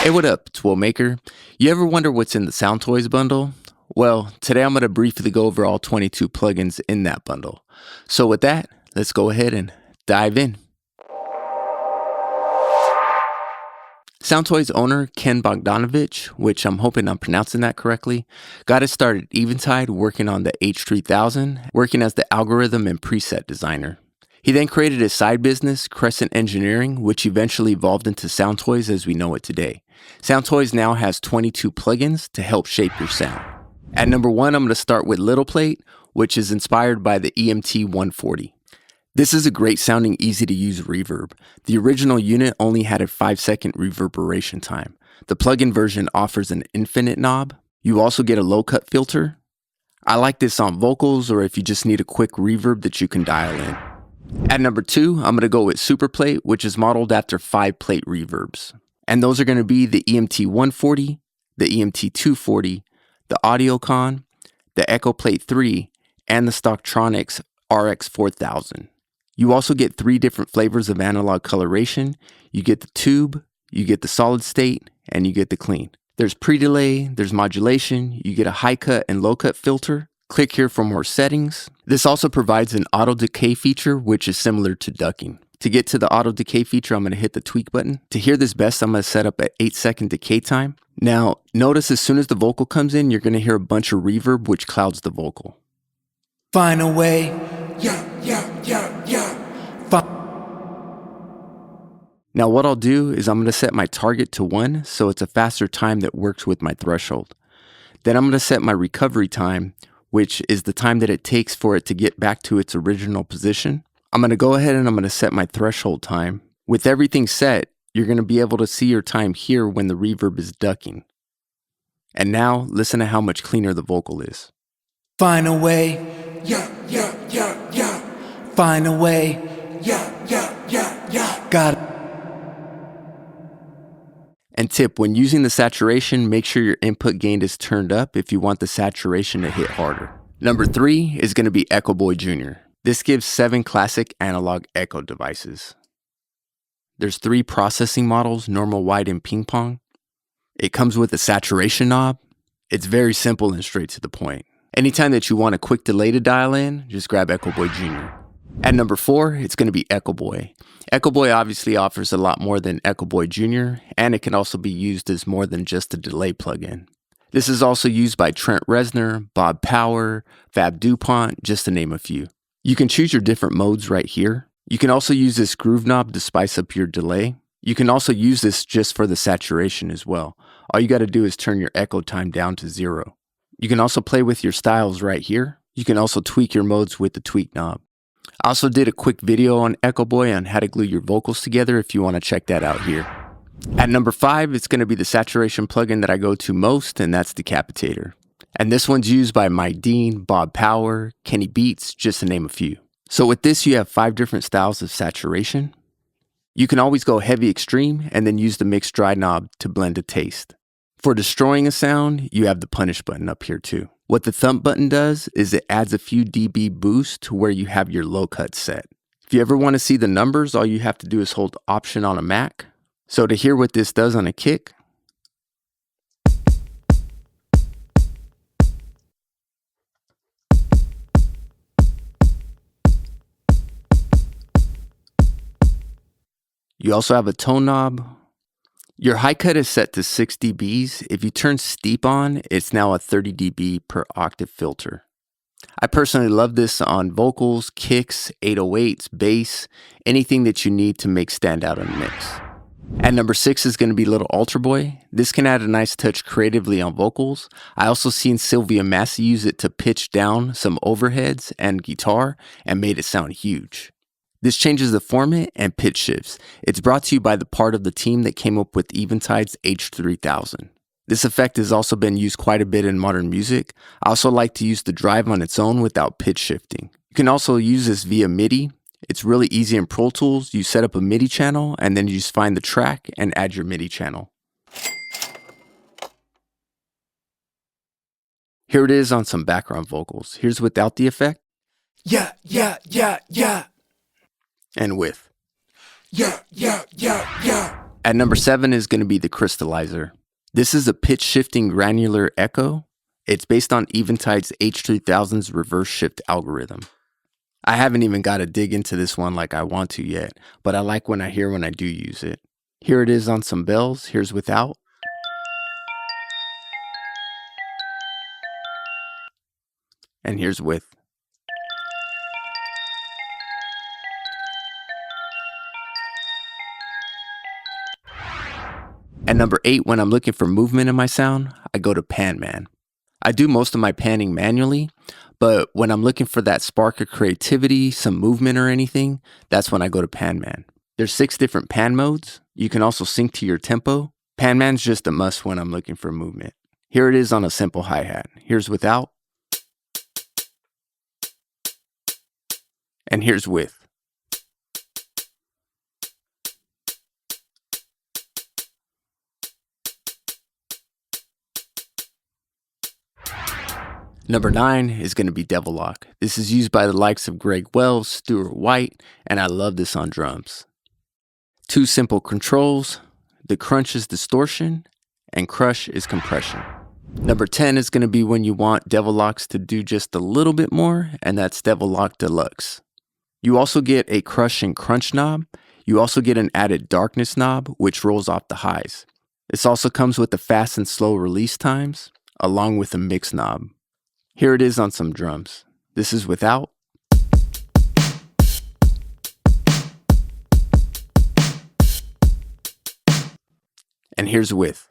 Hey, what up? It's Will Maker. You ever wonder what's in the Soundtoys bundle? Well, today I'm going to briefly go over all 22 plugins in that bundle. So with that, let's go ahead and dive in. Soundtoys owner Ken Bogdanovich, which I'm hoping I'm pronouncing that correctly, got it started at Eventide working on the H3000, working as the algorithm and preset designer. He then created his side business, Crescent Engineering, which eventually evolved into Soundtoys as we know it today. Soundtoys now has 22 plugins to help shape your sound. At number 1, I'm going to start with Little Plate, which is inspired by the EMT 140. This is a great sounding, easy to use reverb. The original unit only had a 5-second reverberation time. The plugin version offers an infinite knob. You also get a low cut filter. I like this on vocals or if you just need a quick reverb that you can dial in. At number 2, I'm going to go with Superplate, which is modeled after 5-plate reverbs. And those are going to be the EMT 140, the EMT 240, the Audiocon, the Echoplate 3, and the Stocktronics RX 4000. You also get 3 different flavors of analog coloration. You get the tube, you get the solid state, and you get the clean. There's pre-delay, there's modulation, you get a high cut and low cut filter. Click here for more settings. This also provides an auto decay feature, which is similar to ducking. To get to the auto decay feature, I'm going to hit the tweak button. To hear this best, I'm going to set up at 8-second decay time. Now, notice as soon as the vocal comes in, you're going to hear a bunch of reverb, which clouds the vocal. Find a way. Now what I'll do is I'm going to set my target to 1, so it's a faster time that works with my threshold. Then I'm going to set my recovery time, which is the time that it takes for it to get back to its original position. I'm going to go ahead and I'm going to set my threshold time. With everything set, you're going to be able to see your time here when the reverb is ducking. And now listen to how much cleaner the vocal is. Find a way. Find a way. Got it. And tip, when using the saturation, make sure your input gain is turned up if you want the saturation to hit harder. Number 3 is going to be Echoboy Jr. This gives 7 classic analog echo devices. There's 3 processing models, normal, wide, and ping pong. It comes with a saturation knob. It's very simple and straight to the point. Anytime that you want a quick delay to dial in, just grab Echoboy Jr. At number 4, it's going to be Echoboy. Echoboy obviously offers a lot more than Echoboy Jr., and it can also be used as more than just a delay plugin. This is also used by Trent Reznor, Bob Power, Fab DuPont, just to name a few. You can choose your different modes right here. You can also use this groove knob to spice up your delay. You can also use this just for the saturation as well. All you got to do is turn your echo time down to 0. You can also play with your styles right here. You can also tweak your modes with the tweak knob. I also did a quick video on Echoboy on how to glue your vocals together if you want to check that out here. At number 5, it's going to be the saturation plugin that I go to most, and that's Decapitator. And this one's used by Mike Dean, Bob Power, Kenny Beats, just to name a few. So with this, you have 5 different styles of saturation. You can always go heavy extreme and then use the mix dry knob to blend a taste. For destroying a sound, you have the punish button up here too. What the thump button does is it adds a few dB boost to where you have your low cut set. If you ever want to see the numbers, all you have to do is hold Option on a Mac. So to hear what this does on a kick, you also have a tone knob. Your high cut is set to 6 dBs. If you turn steep on, it's now a 30 dB per octave filter. I personally love this on vocals, kicks, 808s, bass, anything that you need to make stand out in a mix. At number 6 is going to be Little Alterboy. This can add a nice touch creatively on vocals. I also seen Sylvia Massey use it to pitch down some overheads and guitar and made it sound huge. This changes the format and pitch shifts. It's brought to you by the part of the team that came up with Eventide's H3000. This effect has also been used quite a bit in modern music. I also like to use the drive on its own without pitch shifting. You can also use this via MIDI. It's really easy in Pro Tools. You set up a MIDI channel and then you just find the track and add your MIDI channel. Here it is on some background vocals. Here's without the effect. Yeah. And with. Yeah. At number 7 is going to be the Crystallizer. This is a pitch shifting granular echo. It's based on Eventide's H3000's reverse shift algorithm. I haven't even got to dig into this one like I want to yet, but I like when I hear when I do use it. Here it is on some bells. Here's without. And here's with. At number 8, when I'm looking for movement in my sound, I go to PanMan. I do most of my panning manually, but when I'm looking for that spark of creativity, some movement or anything, that's when I go to PanMan. There's 6 different pan modes. You can also sync to your tempo. PanMan's just a must when I'm looking for movement. Here it is on a simple hi-hat. Here's without. And here's with. Number 9 is going to be Devil-Loc. This is used by the likes of Greg Wells, Stuart White, and I love this on drums. 2 simple controls. The crunch is distortion, and crush is compression. Number 10 is going to be when you want Devil-Locs to do just a little bit more, and that's Devil-Loc Deluxe. You also get a crush and crunch knob. You also get an added darkness knob, which rolls off the highs. This also comes with the fast and slow release times, along with a mix knob. Here it is on some drums. This is without. And here's with.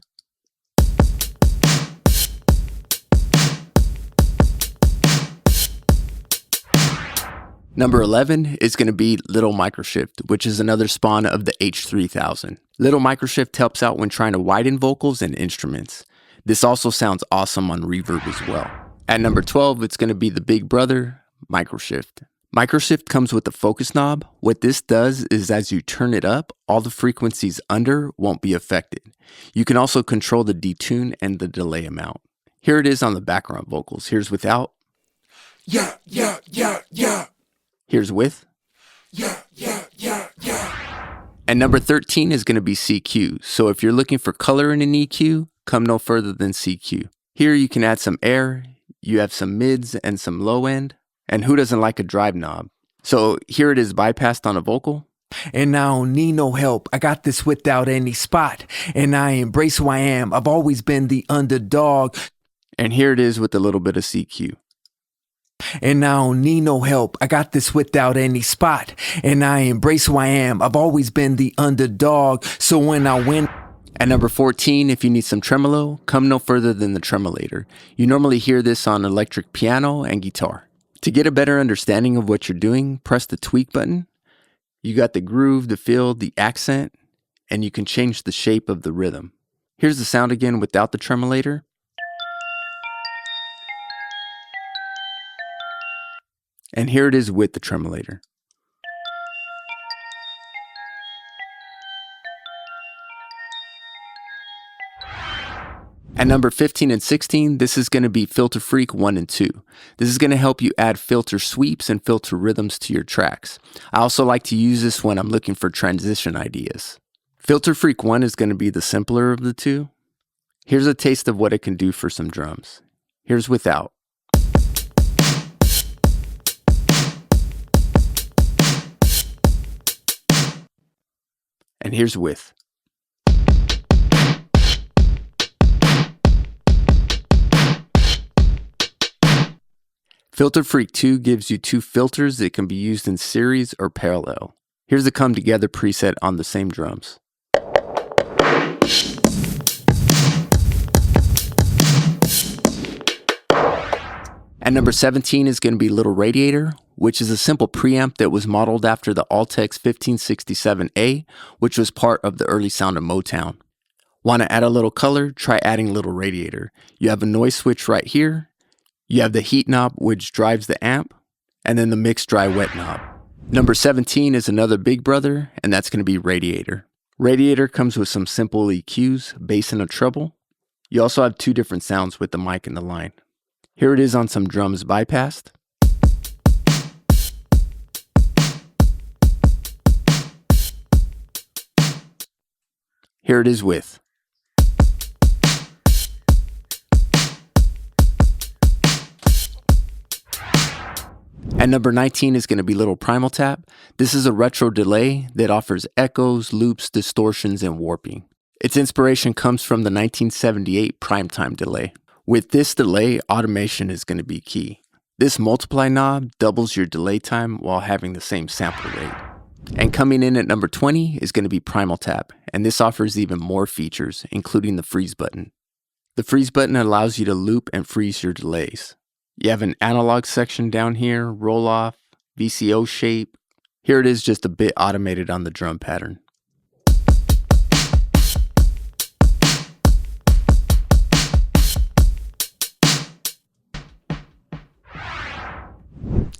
Number 11 is going to be Little Microshift, which is another spawn of the H3000. Little Microshift helps out when trying to widen vocals and instruments. This also sounds awesome on reverb as well. At number 12, it's going to be the big brother, Microshift. Microshift comes with a focus knob. What this does is as you turn it up, all the frequencies under won't be affected. You can also control the detune and the delay amount. Here it is on the background vocals. Here's without. Yeah, yeah, yeah, yeah. Here's with. Yeah, yeah, yeah, yeah. And number 13 is going to be Sie-Q. So if you're looking for color in an EQ, come no further than Sie-Q. Here you can add some air. You have some mids and some low end. And who doesn't like a drive knob? So here it is bypassed on a vocal. And I don't need no help. I got this without any spot. And I embrace who I am. I've always been the underdog. And here it is with a little bit of Sie-Q. And I don't need no help. I got this without any spot. And I embrace who I am. I've always been the underdog. So when I win. At number 14, if you need some tremolo, come no further than the Tremolator. You normally hear this on electric piano and guitar. To get a better understanding of what you're doing, press the tweak button. You got the groove, the feel, the accent, and you can change the shape of the rhythm. Here's the sound again without the Tremolator. And here it is with the Tremolator. At number 15 and 16, this is going to be Filter Freak 1 and 2. This is going to help you add filter sweeps and filter rhythms to your tracks. I also like to use this when I'm looking for transition ideas. Filter Freak 1 is going to be the simpler of the two. Here's a taste of what it can do for some drums. Here's without. And here's with. Filter Freak 2 gives you 2 filters that can be used in series or parallel. Here's the come together preset on the same drums. And number 17 is going to be Little Radiator, which is a simple preamp that was modeled after the Altex 1567A, which was part of the early sound of Motown. Want to add a little color? Try adding Little Radiator. You have a noise switch right here. You have the heat knob, which drives the amp, and then the mix dry wet knob. Number 17 is another big brother, and that's going to be Radiator. Radiator comes with some simple EQs, bass and a treble. You also have 2 different sounds with the mic and the line. Here it is on some drums bypassed. Here it is with. At number 19 is going to be Little Primal Tap. This is a retro delay that offers echoes, loops, distortions, and warping. Its inspiration comes from the 1978 primetime delay. With this delay, automation is going to be key. This multiply knob doubles your delay time while having the same sample rate. And coming in at number 20 is going to be Primal Tap, and this offers even more features, including the freeze button. The freeze button allows you to loop and freeze your delays. You have an analog section down here, roll off, VCO shape. Here it is just a bit automated on the drum pattern.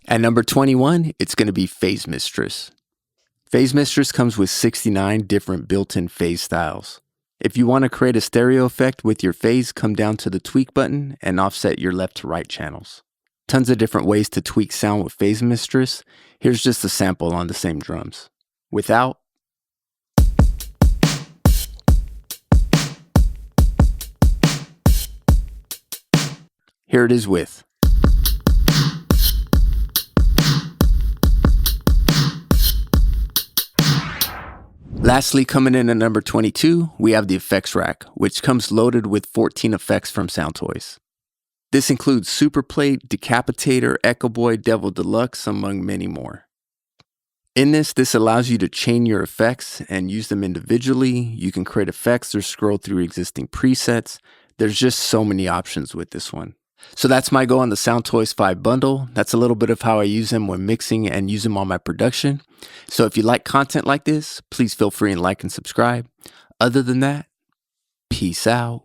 At number 21, it's going to be Phase Mistress. Phase Mistress comes with 69 different built-in phase styles. If you want to create a stereo effect with your phase, come down to the tweak button and offset your left to right channels. Tons of different ways to tweak sound with Phase Mistress. Here's just a sample on the same drums. Without. Here it is with. Lastly, coming in at number 22, we have the effects rack, which comes loaded with 14 effects from Soundtoys. This includes Superplate, Decapitator, Echoboy, Devil-Loc Deluxe, among many more. In this allows you to chain your effects and use them individually. You can create effects or scroll through existing presets. There's just so many options with this one. So that's my go on the Soundtoys 5 bundle. That's a little bit of how I use them when mixing and use them on my production. So if you like content like this, please feel free and like and subscribe. Other than that, peace out.